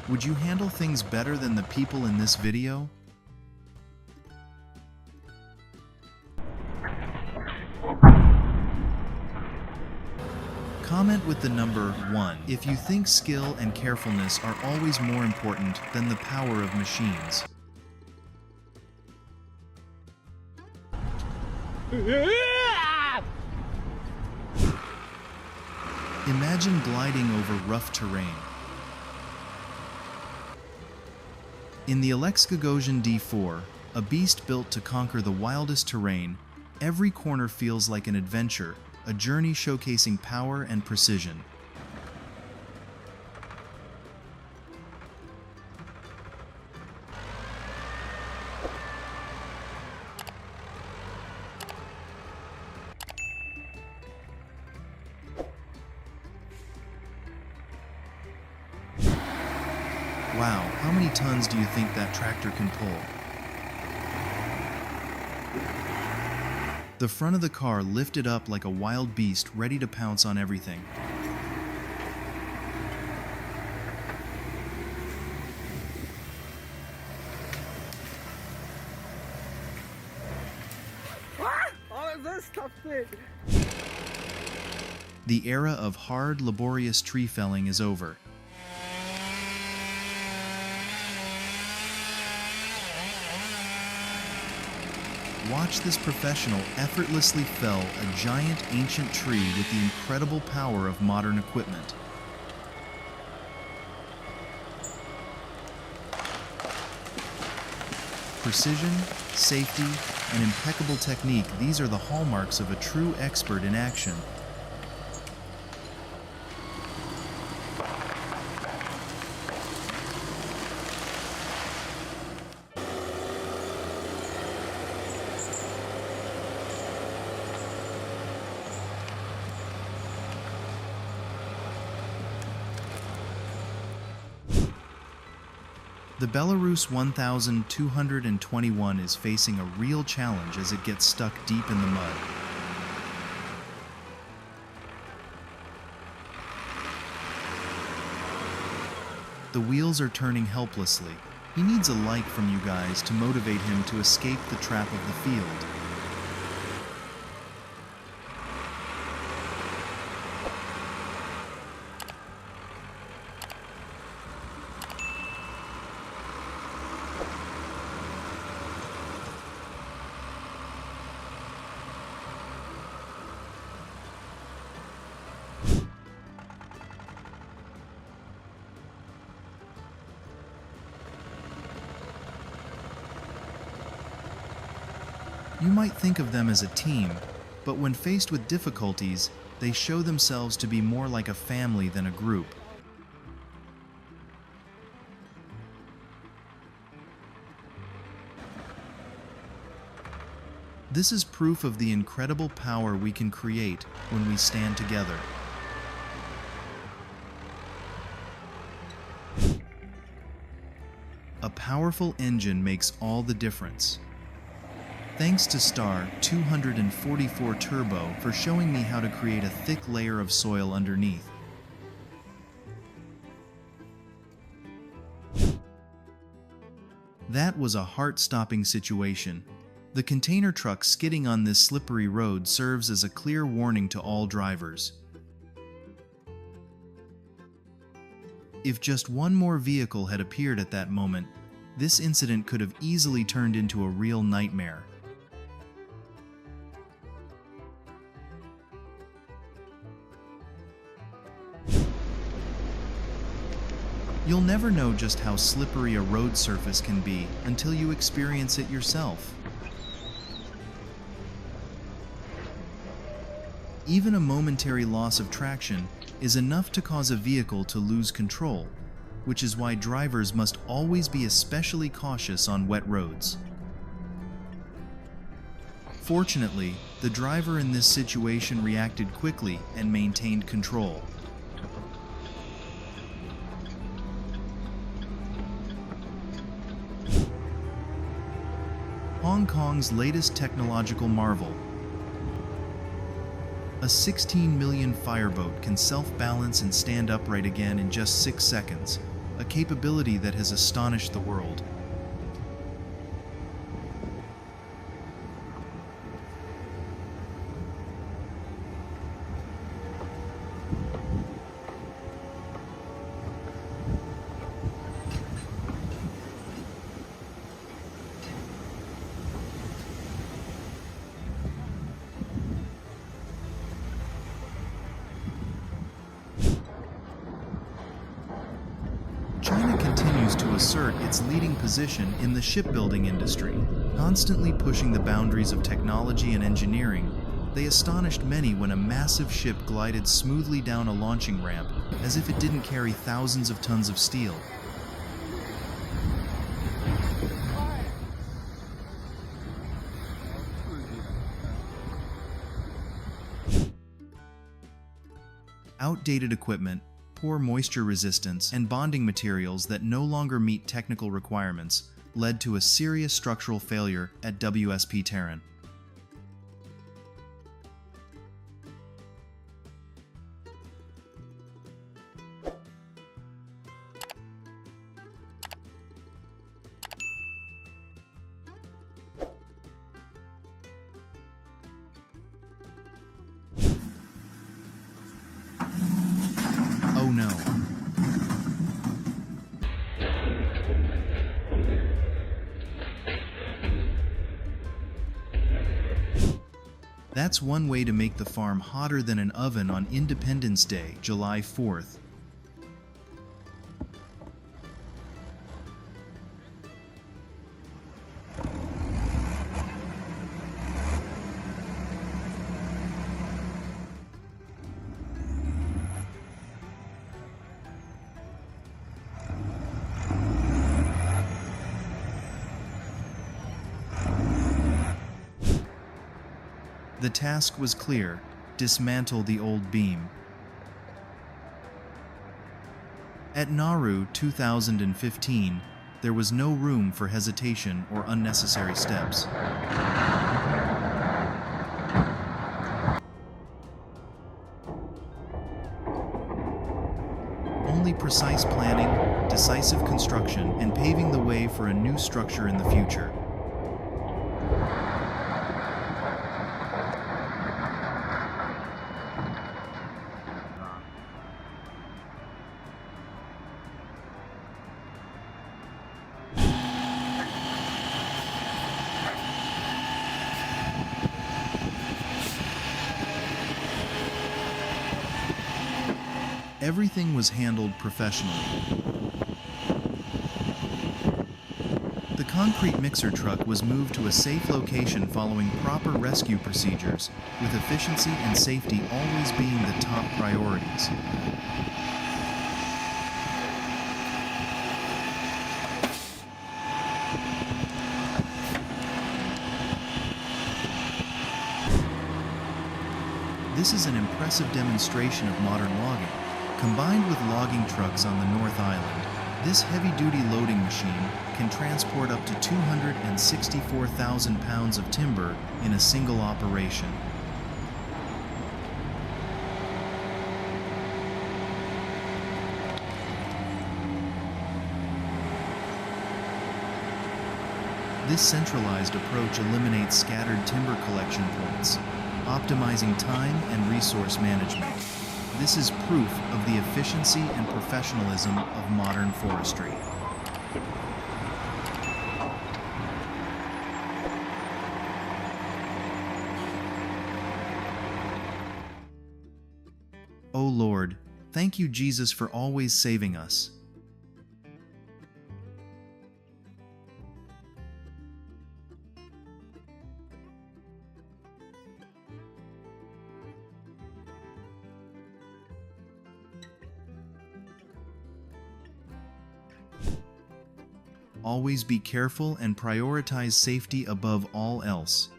Would you handle things better than the people in this video? Comment with the number 1 if you think skill and carefulness are always more important than the power of machines. Imagine gliding over rough terrain. In the Alexgagosian D4, a beast built to conquer the wildest terrain, every corner feels like an adventure, a journey showcasing power and precision. Wow, how many tons do you think that tractor can pull? The front of the car lifted up like a wild beast ready to pounce on everything. The era of hard, laborious tree felling is over. Watch this professional effortlessly fell a giant ancient tree with the incredible power of modern equipment. Precision, safety, and impeccable technique, these are the hallmarks of a true expert in action. The Belarus 1221 is facing a real challenge as it gets stuck deep in the mud. The wheels are turning helplessly. He needs a like from you guys to motivate him to escape the trap of the field. You might think of them as a team, but when faced with difficulties, they show themselves to be more like a family than a group. This is proof of the incredible power we can create when we stand together. A powerful engine makes all the difference. Thanks to Star 244 Turbo for showing me how to create a thick layer of soil underneath. That was a heart-stopping situation. The container truck skidding on this slippery road serves as a clear warning to all drivers. If just one more vehicle had appeared at that moment, this incident could have easily turned into a real nightmare. You'll never know just how slippery a road surface can be until you experience it yourself. Even a momentary loss of traction is enough to cause a vehicle to lose control, which is why drivers must always be especially cautious on wet roads. Fortunately, the driver in this situation reacted quickly and maintained control. Hong Kong's latest technological marvel. A 16 million fireboat can self-balance and stand upright again in just 6 seconds. a capability that has astonished the world. China continues to assert its leading position in the shipbuilding industry, constantly pushing the boundaries of technology and engineering. They astonished many when a massive ship glided smoothly down a launching ramp, as if it didn't carry thousands of tons of steel. Outdated equipment, poor moisture resistance, and bonding materials that no longer meet technical requirements led to a serious structural failure at WSP Terran. Oh no. That's one way to make the farm hotter than an oven on Independence Day, July 4th. The task was clear: dismantle the old beam. At Nauru 2015, there was no room for hesitation or unnecessary steps. Only precise planning, decisive construction, and paving the way for a new structure in the future. Everything was handled professionally. The concrete mixer truck was moved to a safe location following proper rescue procedures, with efficiency and safety always being the top priorities. This is an impressive demonstration of modern logging. Combined with logging trucks on the North Island, this heavy-duty loading machine can transport up to 264,000 pounds of timber in a single operation. This centralized approach eliminates scattered timber collection points, optimizing time and resource management. This is proof of the efficiency and professionalism of modern forestry. O Lord, thank you, Jesus, for always saving us. Always be careful and prioritize safety above all else.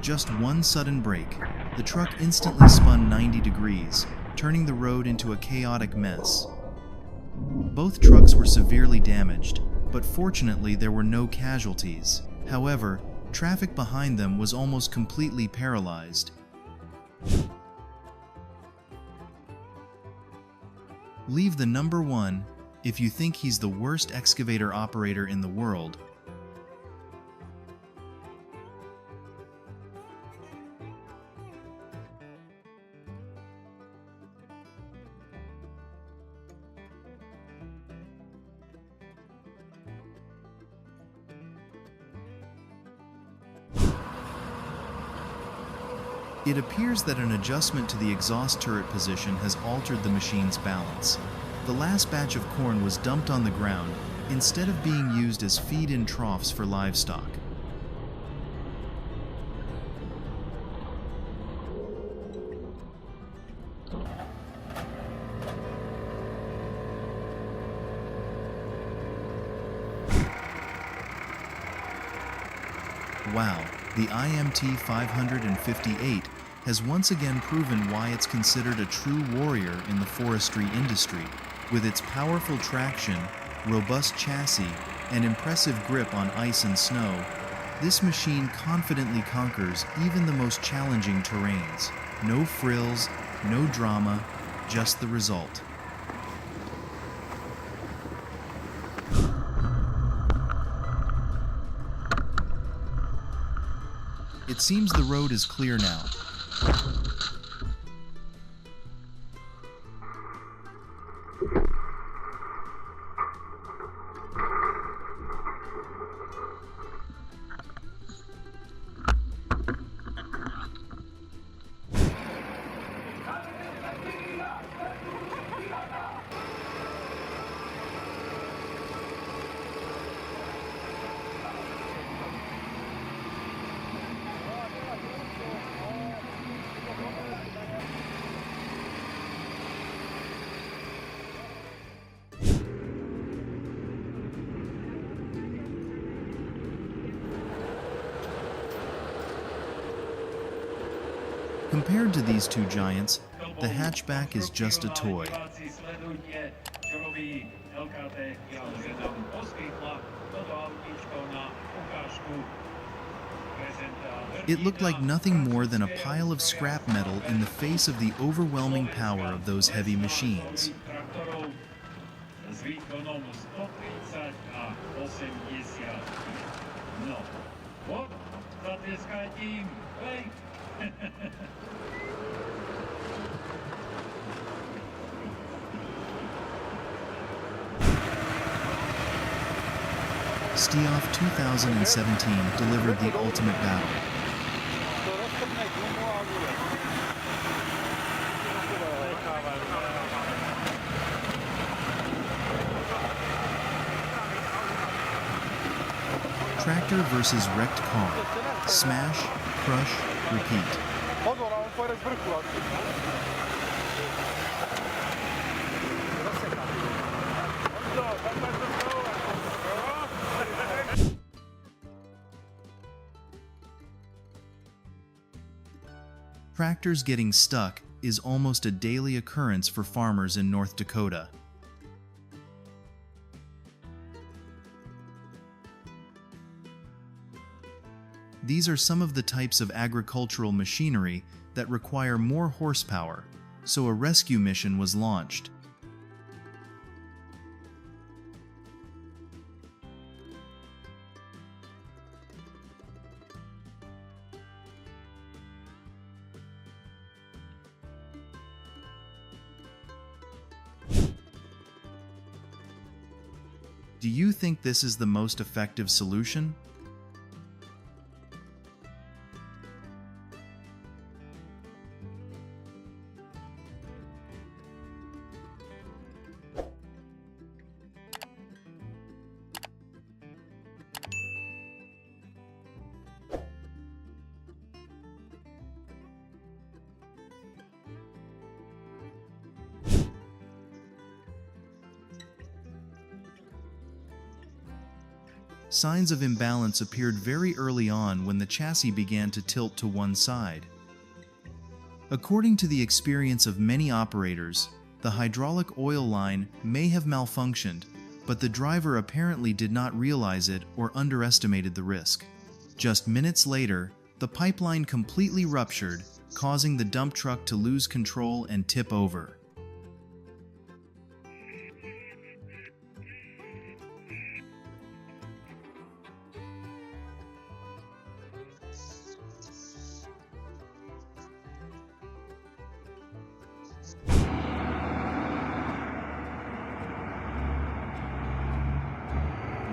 Just one sudden brake, the truck instantly spun 90 degrees, turning the road into a chaotic mess. Both trucks were severely damaged, but fortunately there were no casualties. However, traffic behind them was almost completely paralyzed. Leave the number 1 if you think he's the worst excavator operator in the world. It appears that an adjustment to the exhaust turret position has altered the machine's balance. The last batch of corn was dumped on the ground, instead of being used as feed-in troughs for livestock. Wow, the IMT 558 has once again proven why it's considered a true warrior in the forestry industry. With its powerful traction, robust chassis, and impressive grip on ice and snow, this machine confidently conquers even the most challenging terrains. No frills, no drama, just the result. It seems the road is clear now. Compared to these two giants, the hatchback is just a toy. It looked like nothing more than a pile of scrap metal in the face of the overwhelming power of those heavy machines. Stamm 2017 delivered the ultimate battle. Tractor versus wrecked car. Smash, crush, repeat. Tractors getting stuck is almost a daily occurrence for farmers in North Dakota. These are some of the types of agricultural machinery that require more horsepower, so a rescue mission was launched. Do you think this is the most effective solution? Signs of imbalance appeared very early on when the chassis began to tilt to one side. According to the experience of many operators, the hydraulic oil line may have malfunctioned, but the driver apparently did not realize it or underestimated the risk. Just minutes later, the pipeline completely ruptured, causing the dump truck to lose control and tip over.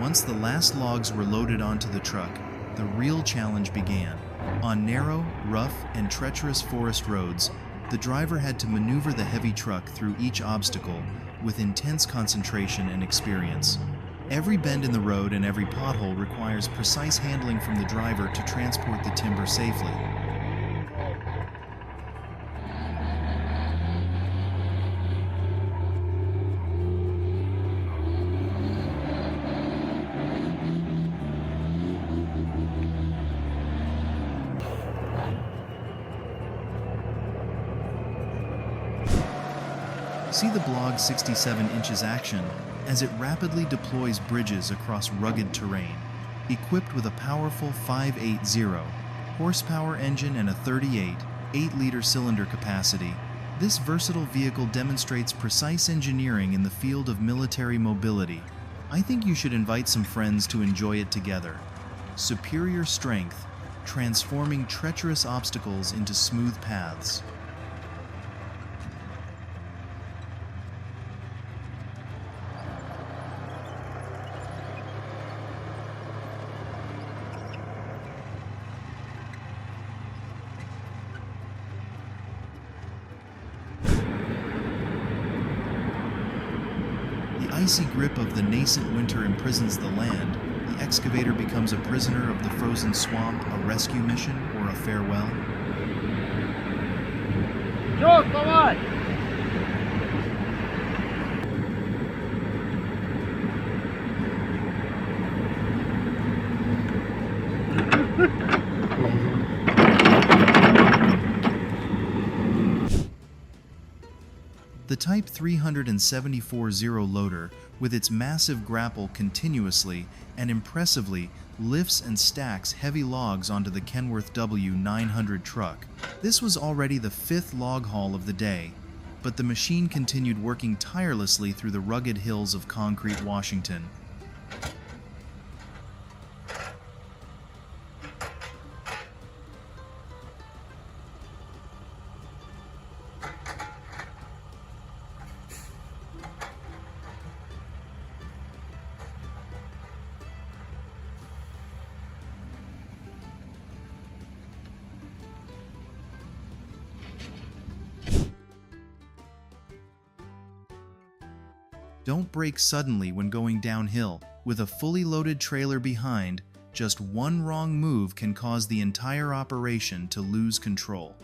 Once the last logs were loaded onto the truck, the real challenge began. On narrow, rough, and treacherous forest roads, the driver had to maneuver the heavy truck through each obstacle with intense concentration and experience. Every bend in the road and every pothole requires precise handling from the driver to transport the timber safely. See the Blog 67 inches action as it rapidly deploys bridges across rugged terrain. Equipped with a powerful 580 horsepower engine and a 38 8-liter cylinder capacity, this versatile vehicle demonstrates precise engineering in the field of military mobility. I think you should invite some friends to enjoy it together. Superior strength, transforming treacherous obstacles into smooth paths. The icy grip of the nascent winter imprisons the land. The excavator becomes a prisoner of the frozen swamp, a rescue mission, or a farewell. Joe, come on! The Type 374 loader, with its massive grapple continuously and impressively lifts and stacks heavy logs onto the Kenworth W900 truck. This was already the 5th log haul of the day, but the machine continued working tirelessly through the rugged hills of concrete Washington. Don't brake suddenly when going downhill. With a fully loaded trailer behind, just one wrong move can cause the entire operation to lose control.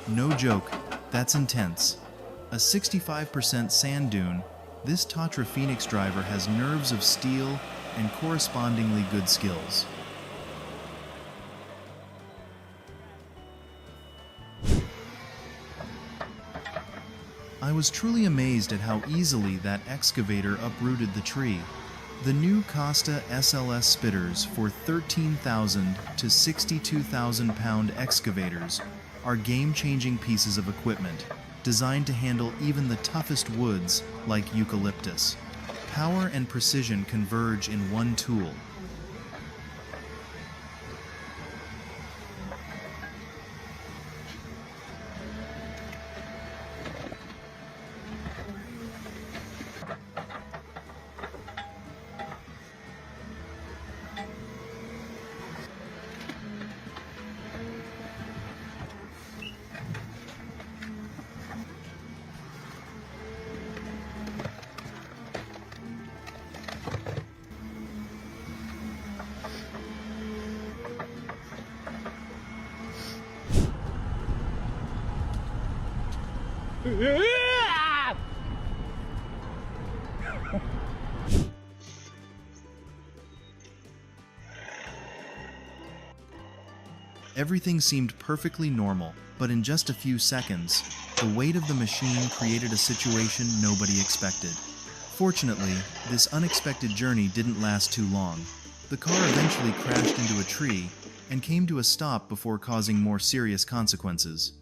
No joke, that's intense. A 65% sand dune, this Tatra Phoenix driver has nerves of steel and correspondingly good skills. I was truly amazed at how easily that excavator uprooted the tree. The new Costa SLS spitters for 13,000 to 62,000 pound excavators are game-changing pieces of equipment, designed to handle even the toughest woods like eucalyptus. Power and precision converge in one tool. Everything seemed perfectly normal, but in just a few seconds, the weight of the machine created a situation nobody expected. Fortunately, this unexpected journey didn't last too long. The car eventually crashed into a tree and came to a stop before causing more serious consequences.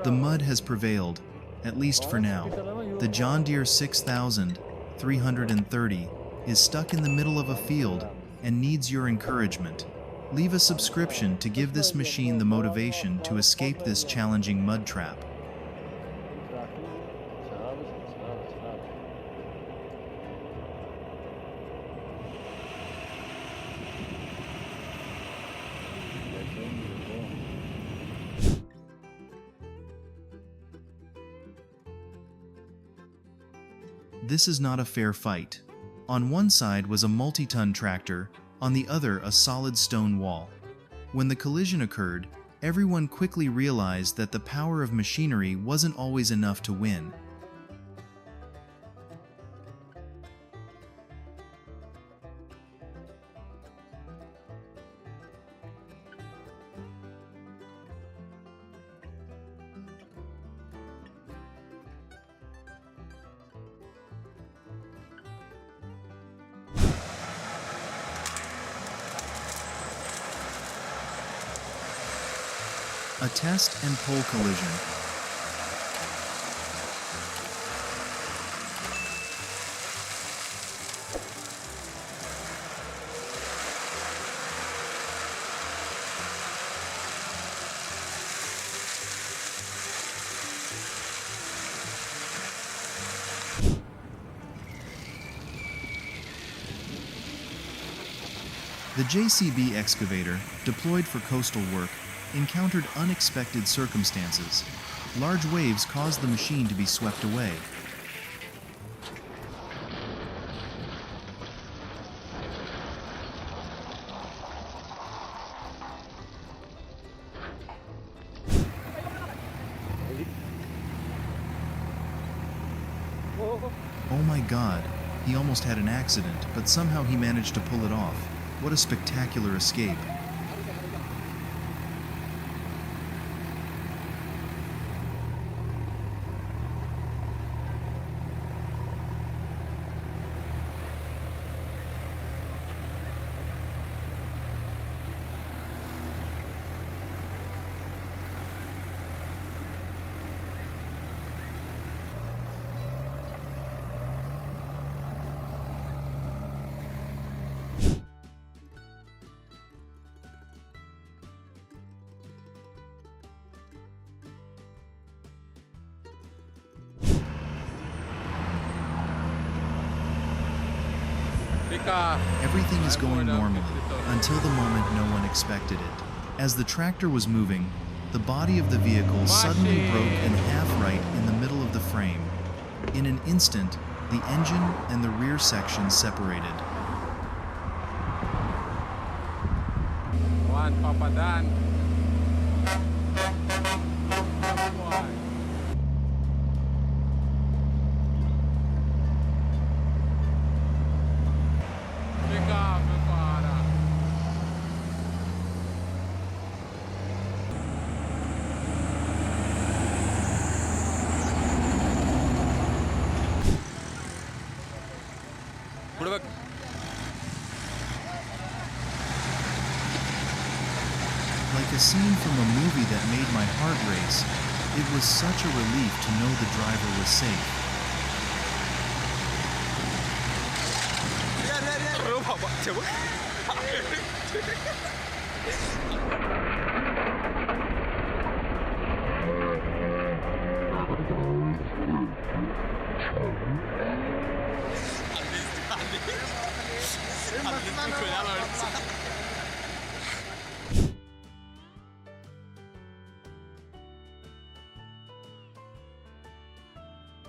The mud has prevailed, at least for now. The John Deere 6330 is stuck in the middle of a field and needs your encouragement. Leave a subscription to give this machine the motivation to escape this challenging mud trap. This is not a fair fight. On one side was a multi-ton tractor, on the other a solid stone wall. When the collision occurred, everyone quickly realized that the power of machinery wasn't always enough to win. A test and pole collision. The JCB excavator, deployed for coastal work, encountered unexpected circumstances. Large waves caused the machine to be swept away. Oh my God, he almost had an accident, but somehow he managed to pull it off. What a spectacular escape. Everything is going normally, until the moment no one expected it. As the tractor was moving, the body of the vehicle suddenly broke in half right in the middle of the frame. In an instant, the engine and the rear section separated. Like a scene from a movie that made my heart race, it was such a relief to know the driver was safe.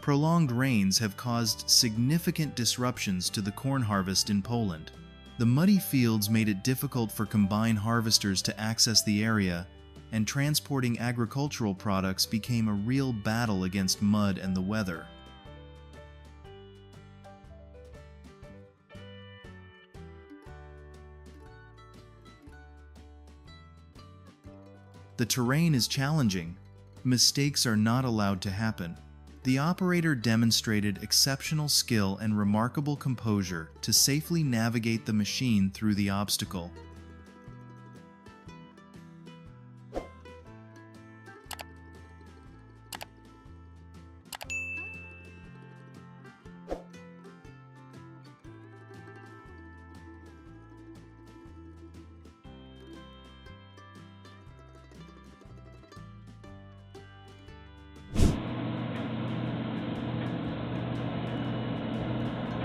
Prolonged rains have caused significant disruptions to the corn harvest in Poland. The muddy fields made it difficult for combine harvesters to access the area, and transporting agricultural products became a real battle against mud and the weather. The terrain is challenging. Mistakes are not allowed to happen. The operator demonstrated exceptional skill and remarkable composure to safely navigate the machine through the obstacle.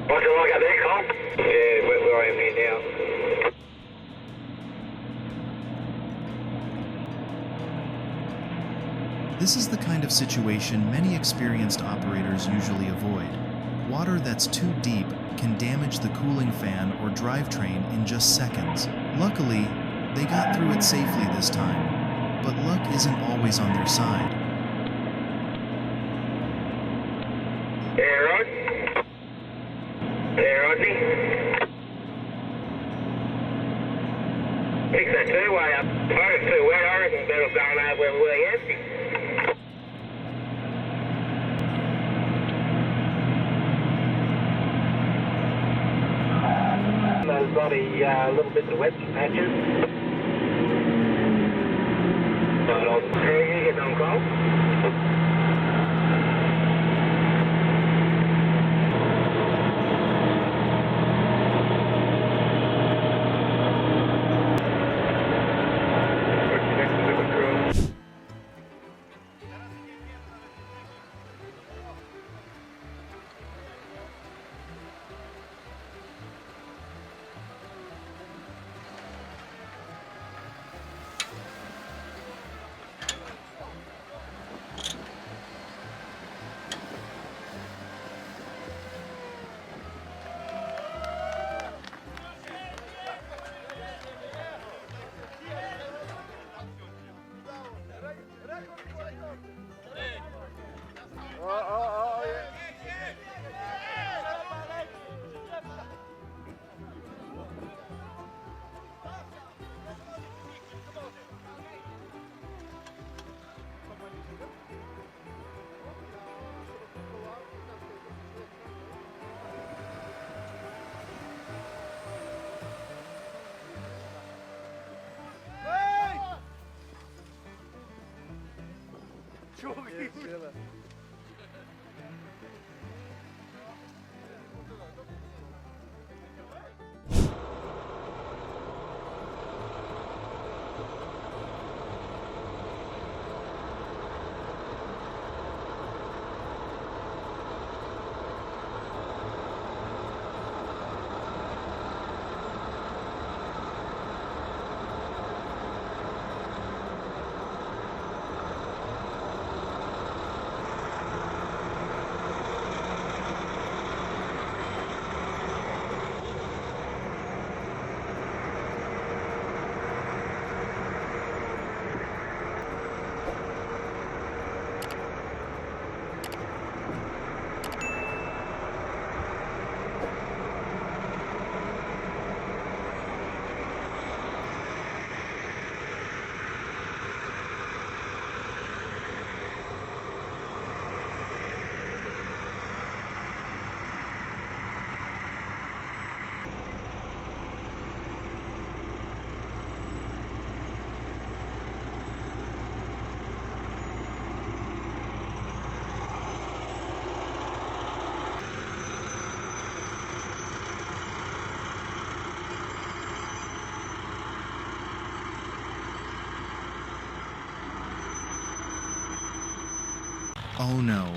What's it like out there, Cole? Yeah, where I am here now. This is the kind of situation many experienced operators usually avoid. Water that's too deep can damage the cooling fan or drivetrain in just seconds. Luckily, they got through it safely this time, but luck isn't always on their side. Yeah, Rod? Yeah, Rodney? Fix that two-way up. If it's too wet, I reckon better going over where we're empty. Those bloody little bits of wet patches. How are you getting on, Cole? Oh no.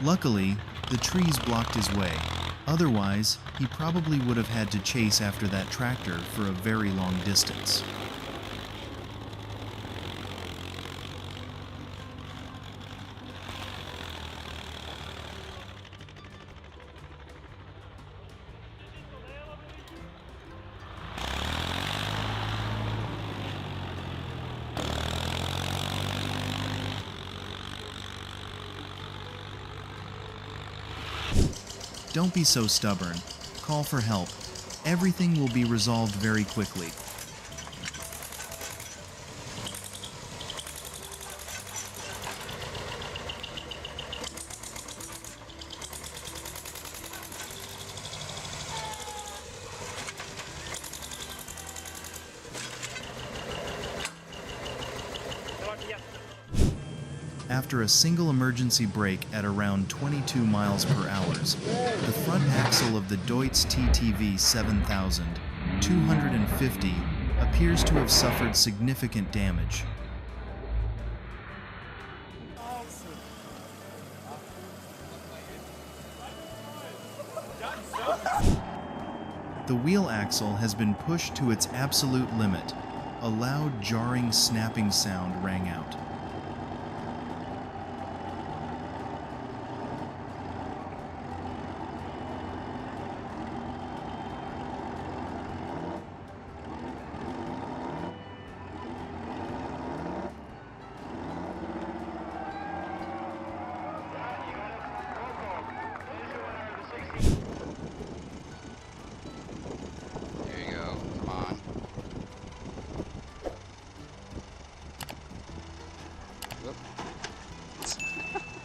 Luckily, the trees blocked his way. Otherwise, he probably would have had to chase after that tractor for a very long distance. Don't be so stubborn. Call for help. Everything will be resolved very quickly. After a single emergency brake at around 22 miles per hour, the front axle of the Deutz TTV 7250 appears to have suffered significant damage. The wheel axle has been pushed to its absolute limit. A loud, jarring, snapping sound rang out.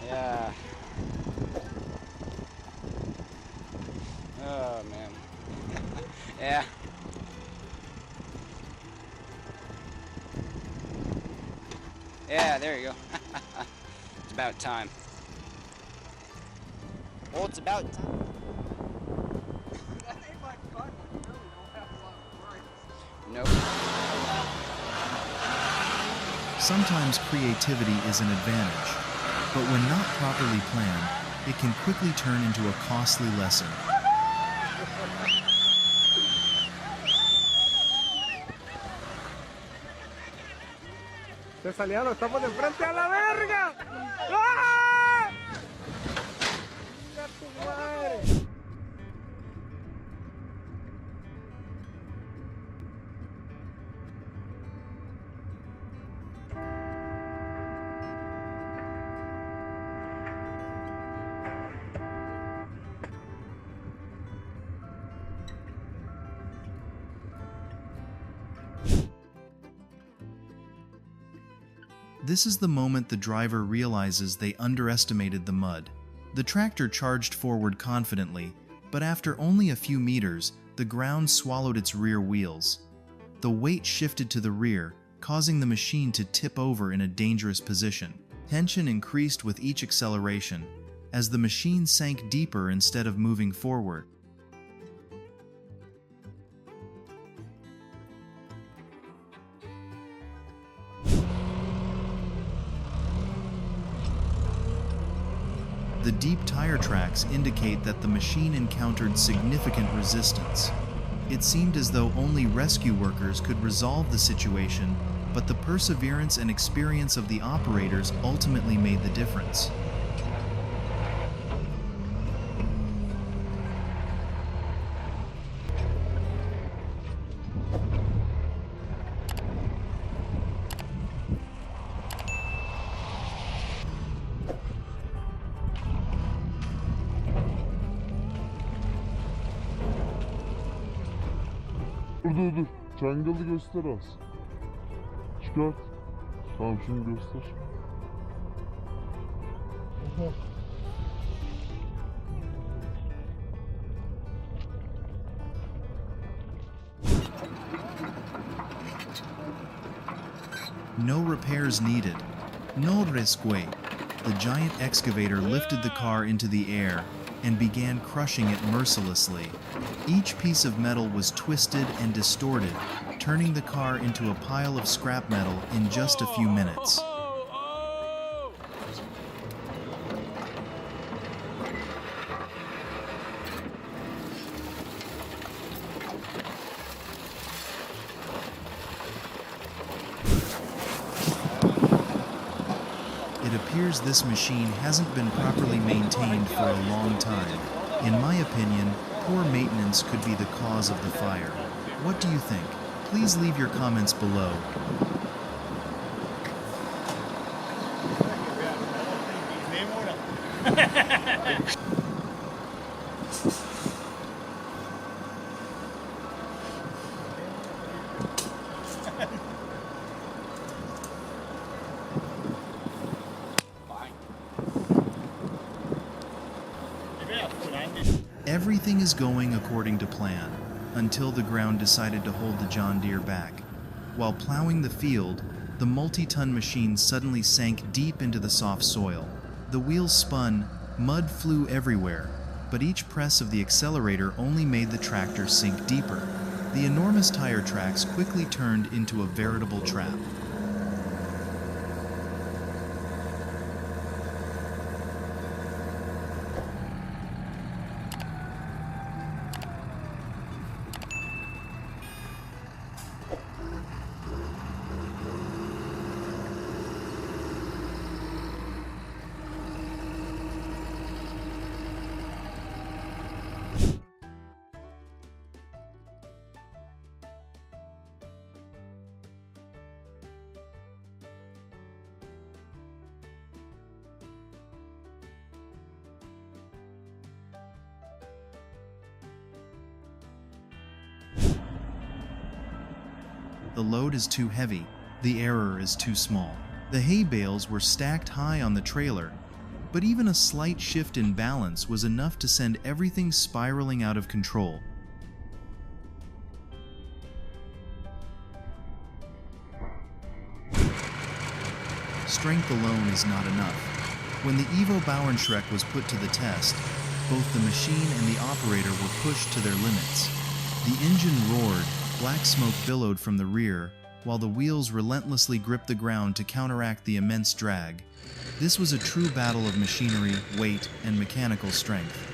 Yeah. Oh, man. Yeah. Yeah, there you go. It's about time. Well, it's about time. Nope. Sometimes creativity is an advantage, but when not properly planned, it can quickly turn into a costly lesson. Te salieron, estamos de frente a la verga. ¡Ah! ¡Chinga tu madre! This is the moment the driver realizes they underestimated the mud. The tractor charged forward confidently, but after only a few meters, the ground swallowed its rear wheels. The weight shifted to the rear, causing the machine to tip over in a dangerous position. Tension increased with each acceleration, as the machine sank deeper instead of moving forward. The deep tire tracks indicate that the machine encountered significant resistance. It seemed as though only rescue workers could resolve the situation, but the perseverance and experience of the operators ultimately made the difference. Dur. Çangalı göster az. Çıkart. Tamam şunu göster. No repairs needed. No rescue. The giant excavator lifted the car into the air and began crushing it mercilessly. Each piece of metal was twisted and distorted, turning the car into a pile of scrap metal in just a few minutes. It appears this machine hasn't been properly maintained for a long time. In my opinion, poor maintenance could be the cause of the fire. What do you think? Please leave your comments below. Everything is going according to plan, until the ground decided to hold the John Deere back. While plowing the field, the multi-ton machine suddenly sank deep into the soft soil. The wheels spun, mud flew everywhere, but each press of the accelerator only made the tractor sink deeper. The enormous tire tracks quickly turned into a veritable trap. The load is too heavy, the error is too small. The hay bales were stacked high on the trailer, but even a slight shift in balance was enough to send everything spiraling out of control. Strength alone is not enough. When the Evo Bauernschreck was put to the test, both the machine and the operator were pushed to their limits. The engine roared, black smoke billowed from the rear, while the wheels relentlessly gripped the ground to counteract the immense drag. This was a true battle of machinery, weight, and mechanical strength.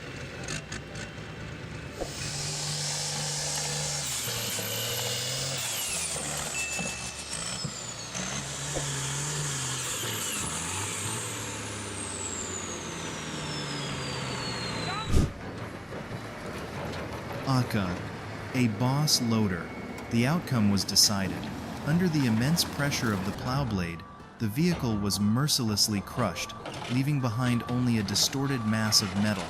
Aka, a boss loader. The outcome was decided. Under the immense pressure of the plow blade, the vehicle was mercilessly crushed, leaving behind only a distorted mass of metal.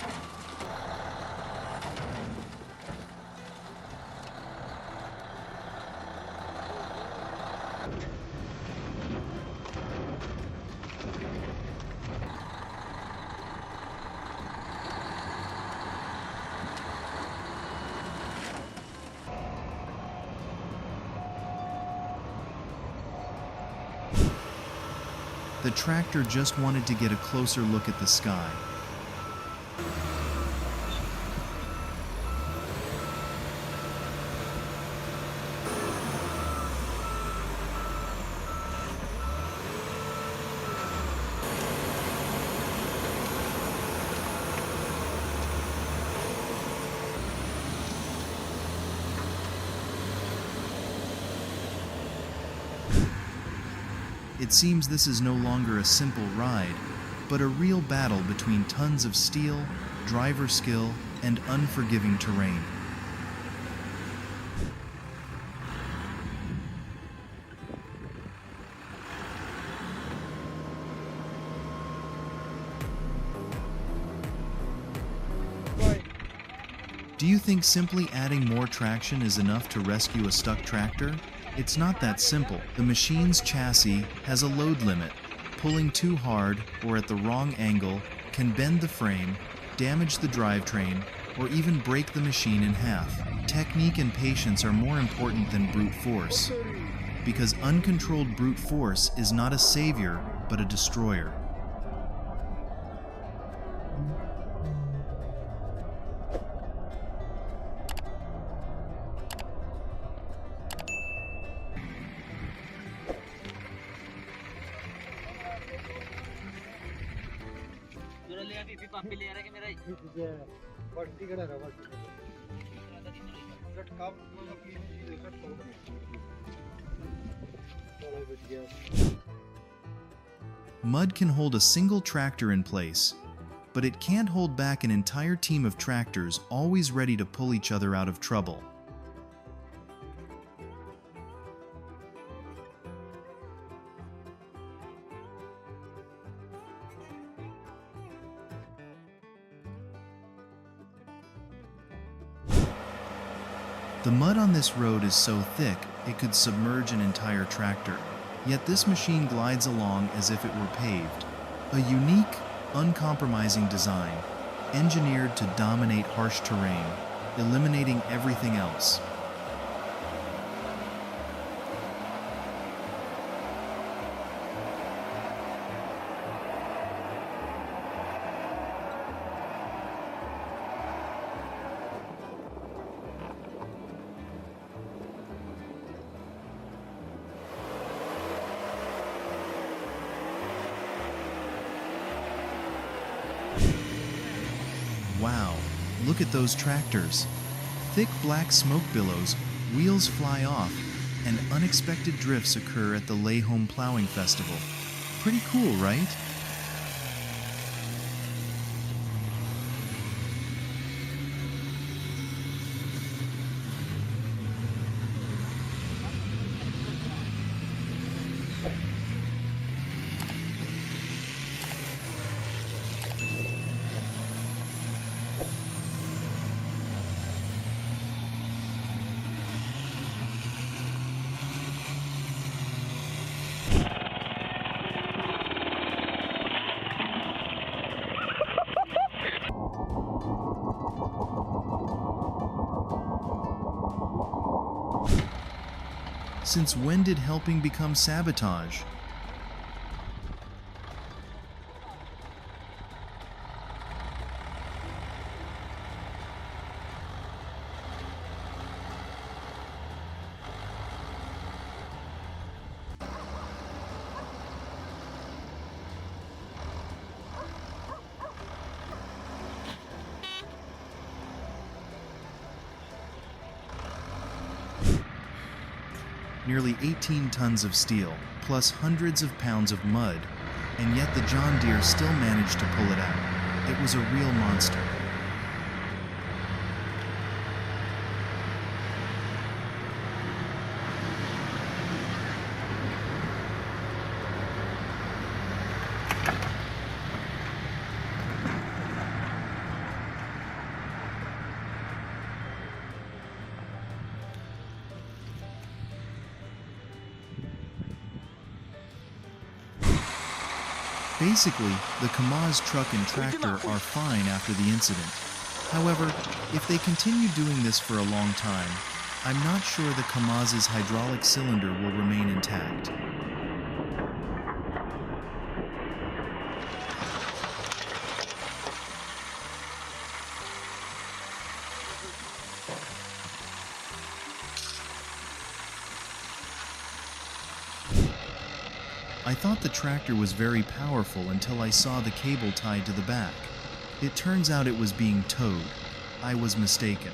The tractor just wanted to get a closer look at the sky. It seems this is no longer a simple ride, but a real battle between tons of steel, driver skill, and unforgiving terrain. Do you think simply adding more traction is enough to rescue a stuck tractor? It's not that simple. The machine's chassis has a load limit. Pulling too hard or at the wrong angle can bend the frame, damage the drivetrain, or even break the machine in half. Technique and patience are more important than brute force, because uncontrolled brute force is not a savior, but a destroyer. Mud can hold a single tractor in place, but it can't hold back an entire team of tractors always ready to pull each other out of trouble. The mud on this road is so thick it could submerge an entire tractor, yet this machine glides along as if it were paved. A unique, uncompromising design. engineered to dominate harsh terrain, eliminating everything else. Wow, look at those tractors. Thick black smoke billows, wheels fly off, and unexpected drifts occur at the Lay Home Plowing Festival. Pretty cool, right? Since when did helping become sabotage? Nearly 18 tons of steel, plus hundreds of pounds of mud, and yet the John Deere still managed to pull it out. It was a real monster. Basically, the Kamaz truck and tractor are fine after the incident. However, if they continue doing this for a long time, I'm not sure the Kamaz's hydraulic cylinder will remain intact. I thought the tractor was very powerful until I saw the cable tied to the back. It turns out it was being towed. I was mistaken.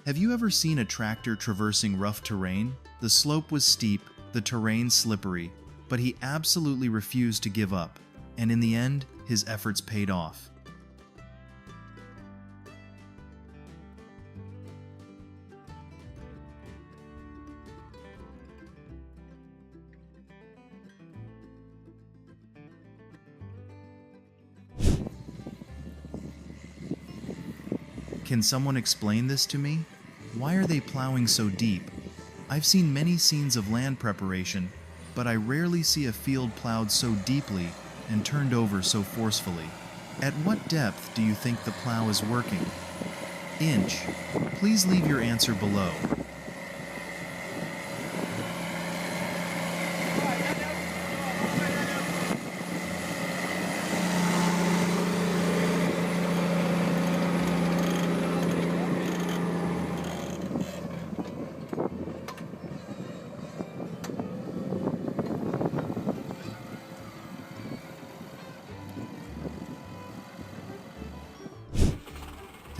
Have you ever seen a tractor traversing rough terrain? The slope was steep, the terrain slippery, but he absolutely refused to give up, and in the end, his efforts paid off. Can someone explain this to me? Why are they plowing so deep? I've seen many scenes of land preparation, but I rarely see a field plowed so deeply and turned over so forcefully. At what depth do you think the plow is working? Inch. Please leave your answer below.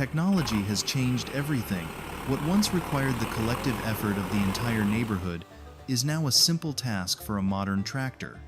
Technology has changed everything. What once required the collective effort of the entire neighborhood is now a simple task for a modern tractor.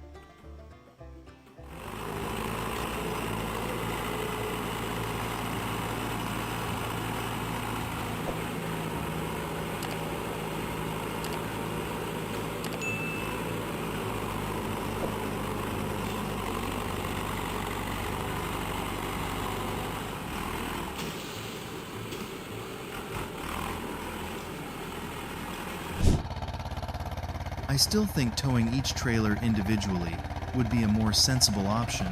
I still think towing each trailer individually would be a more sensible option.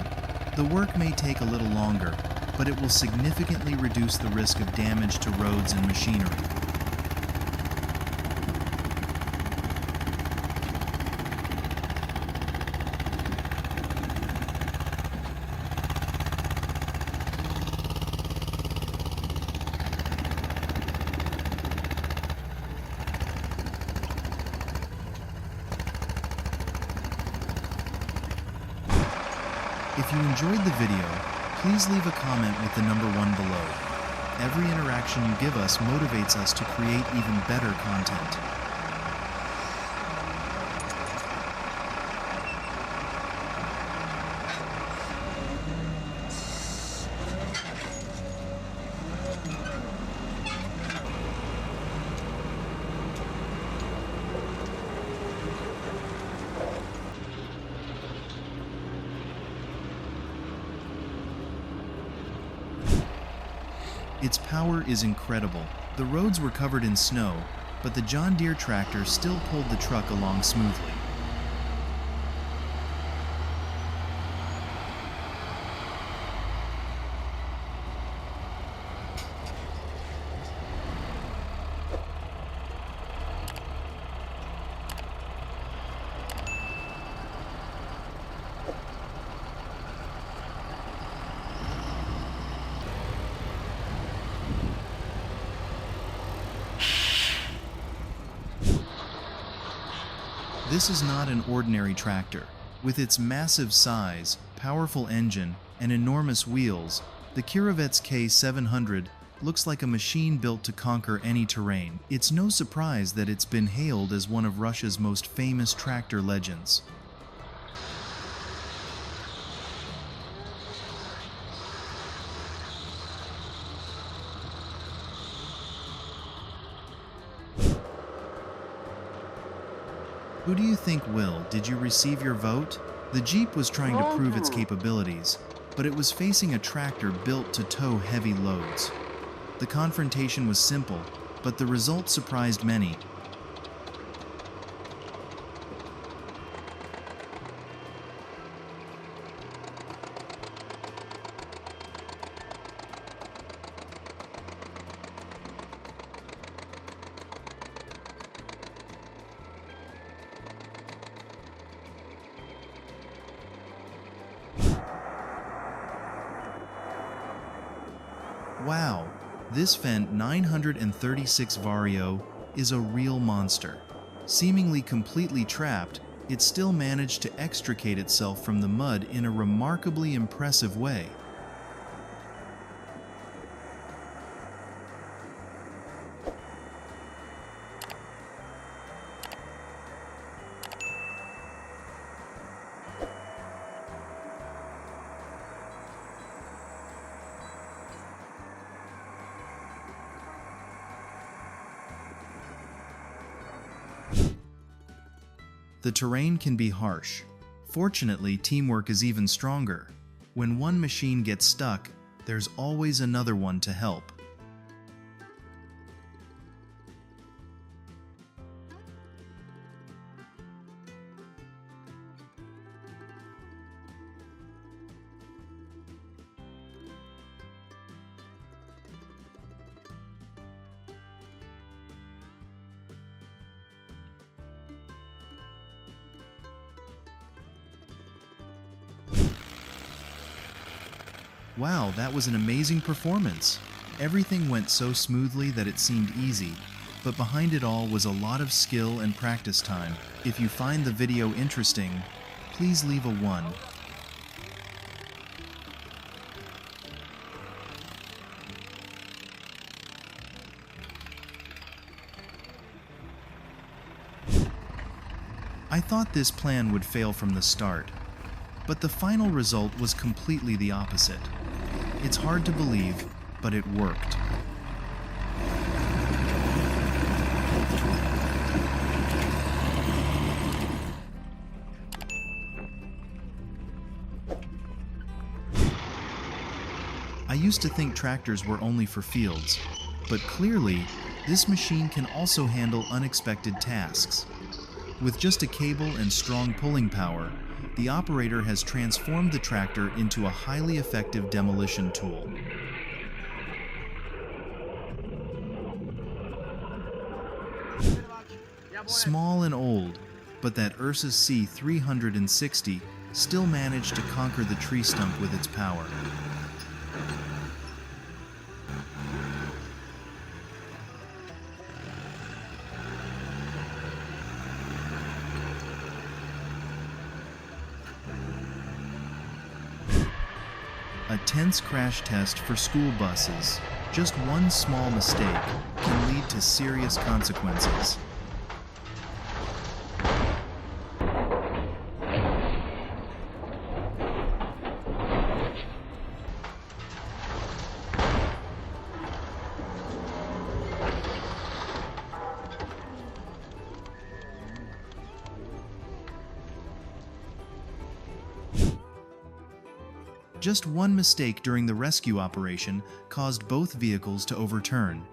The work may take a little longer, but it will significantly reduce the risk of damage to roads and machinery. If you enjoyed the video, please leave a comment with the number 1 below. Every interaction you give us motivates us to create even better content. Its power is incredible. The roads were covered in snow, but the John Deere tractor still pulled the truck along smoothly. This is not an ordinary tractor. With its massive size, powerful engine, and enormous wheels, the Kirovets K700 looks like a machine built to conquer any terrain. It's no surprise that it's been hailed as one of Russia's most famous tractor legends. Who do you think will? Did you receive your vote? The Jeep was trying to prove its capabilities, but it was facing a tractor built to tow heavy loads. The confrontation was simple, but the result surprised many. Wow, this Fendt 936 Vario is a real monster. Seemingly completely trapped, it still managed to extricate itself from the mud in a remarkably impressive way. The terrain can be harsh. Fortunately, teamwork is even stronger. When one machine gets stuck, there's always another one to help. Wow, that was an amazing performance. Everything went so smoothly that it seemed easy, but behind it all was a lot of skill and practice time. If you find the video interesting, please leave a 1. I thought this plan would fail from the start, but the final result was completely the opposite. It's hard to believe, but it worked. I used to think tractors were only for fields, but clearly, this machine can also handle unexpected tasks. With just a cable and strong pulling power, the operator has transformed the tractor into a highly effective demolition tool. Small and old, but that Ursus C360 still managed to conquer the tree stump with its power. A tense crash test for school buses. Just one small mistake can lead to serious consequences. Just one mistake during the rescue operation caused both vehicles to overturn.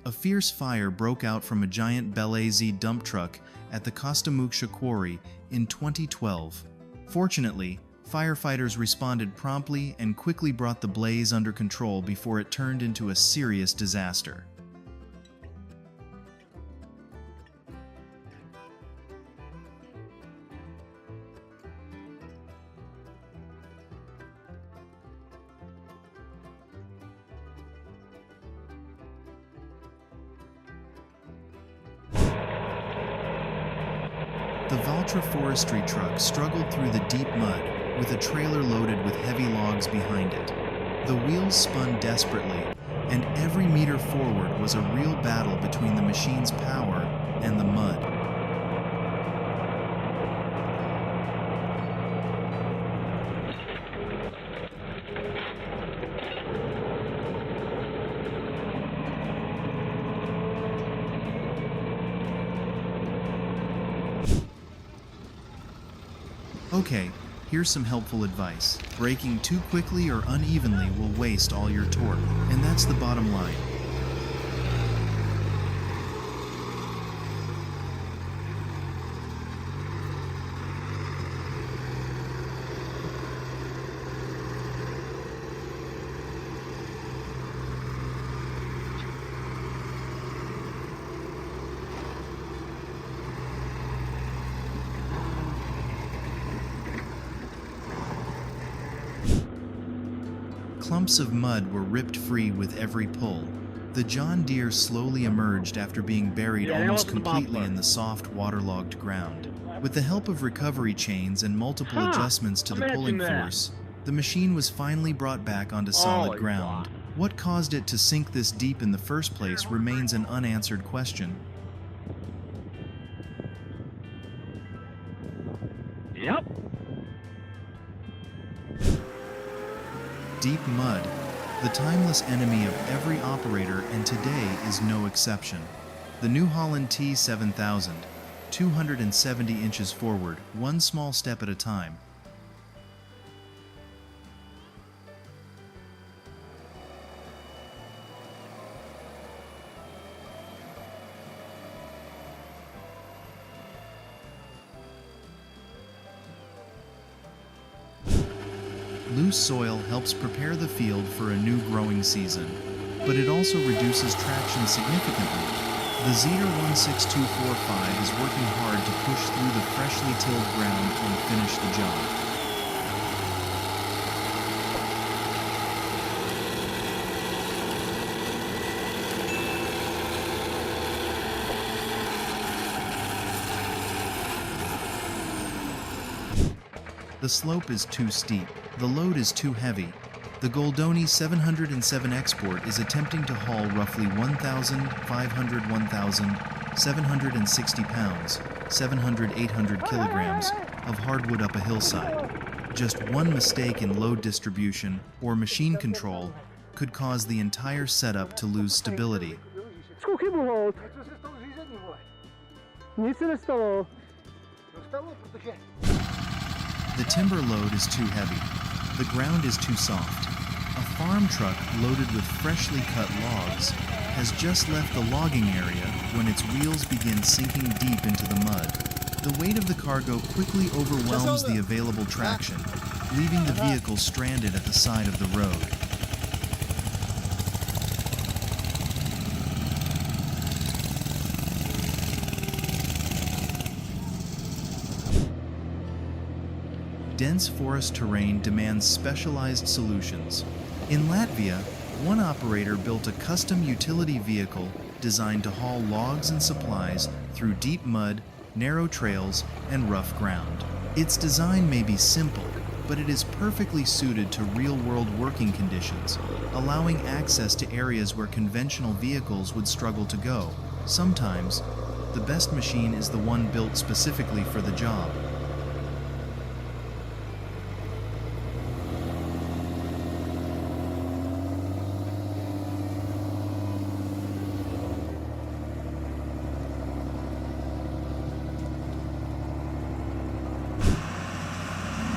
A fierce fire broke out from a giant Belazy dump truck at the Costamuksha quarry in 2012. Fortunately, firefighters responded promptly and quickly brought the blaze under control before it turned into a serious disaster. The Valtra forestry truck struggled through the deep mud, with a trailer loaded with heavy logs behind it. The wheels spun desperately, and every meter forward was a real battle between the machine's power and the mud. Okay, here's some helpful advice. Braking too quickly or unevenly will waste all your torque, and that's the bottom line. Clumps of mud were ripped free with every pull. The John Deere slowly emerged after being buried almost completely in the soft, waterlogged ground. With the help of recovery chains and multiple adjustments to the pulling force, the machine was finally brought back onto solid ground. What caused it to sink this deep in the first place remains an unanswered question. Yep. Deep mud, the timeless enemy of every operator, and today is no exception. The New Holland T7000, 270 inches forward, one small step at a time. Loose soil helps prepare the field for a new growing season, but it also reduces traction significantly. The Zeter 16245 is working hard to push through the freshly tilled ground and finish the job. The slope is too steep. The load is too heavy. The Goldoni 707 Export is attempting to haul roughly 1,760 pounds, 800 kilograms, of hardwood up a hillside. Just one mistake in load distribution or machine control could cause the entire setup to lose stability. The timber load is too heavy. The ground is too soft. A farm truck loaded with freshly cut logs has just left the logging area when its wheels begin sinking deep into the mud. The weight of the cargo quickly overwhelms the available traction, leaving the vehicle stranded at the side of the road. Dense forest terrain demands specialized solutions. In Latvia, one operator built a custom utility vehicle designed to haul logs and supplies through deep mud, narrow trails, and rough ground. Its design may be simple, but it is perfectly suited to real-world working conditions, allowing access to areas where conventional vehicles would struggle to go. Sometimes, the best machine is the one built specifically for the job.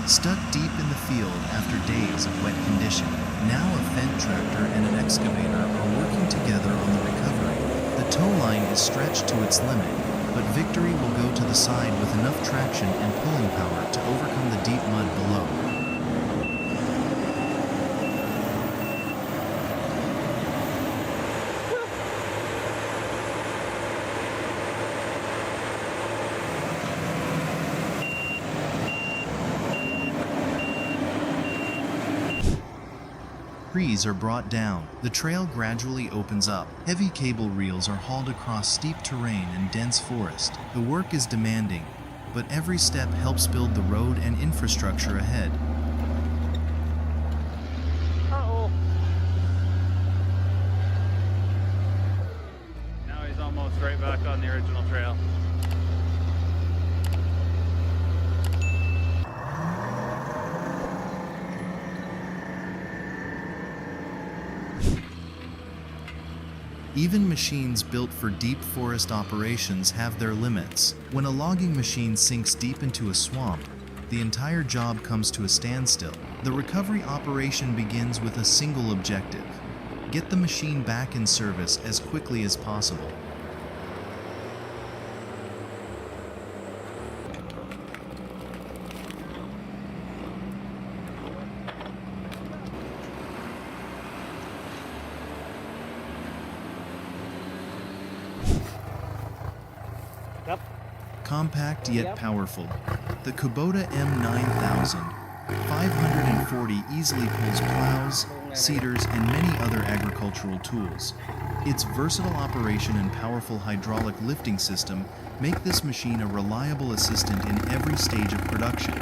Stuck deep in the field after days of wet condition, now a Fendt tractor and an excavator are working together on the recovery. The tow line is stretched to its limit, but victory will go to the side with enough traction and pulling power to overcome the deep mud below. Trees are brought down. The trail gradually opens up. Heavy cable reels are hauled across steep terrain and dense forest. The work is demanding, but every step helps build the road and infrastructure ahead. Uh-oh. Now he's almost right back on the original trail. Even machines built for deep forest operations have their limits. When a logging machine sinks deep into a swamp, the entire job comes to a standstill. The recovery operation begins with a single objective: get the machine back in service as quickly as possible. Compact yet powerful, the Kubota M9000 540 easily pulls plows, seeders, and many other agricultural tools. Its versatile operation and powerful hydraulic lifting system make this machine a reliable assistant in every stage of production.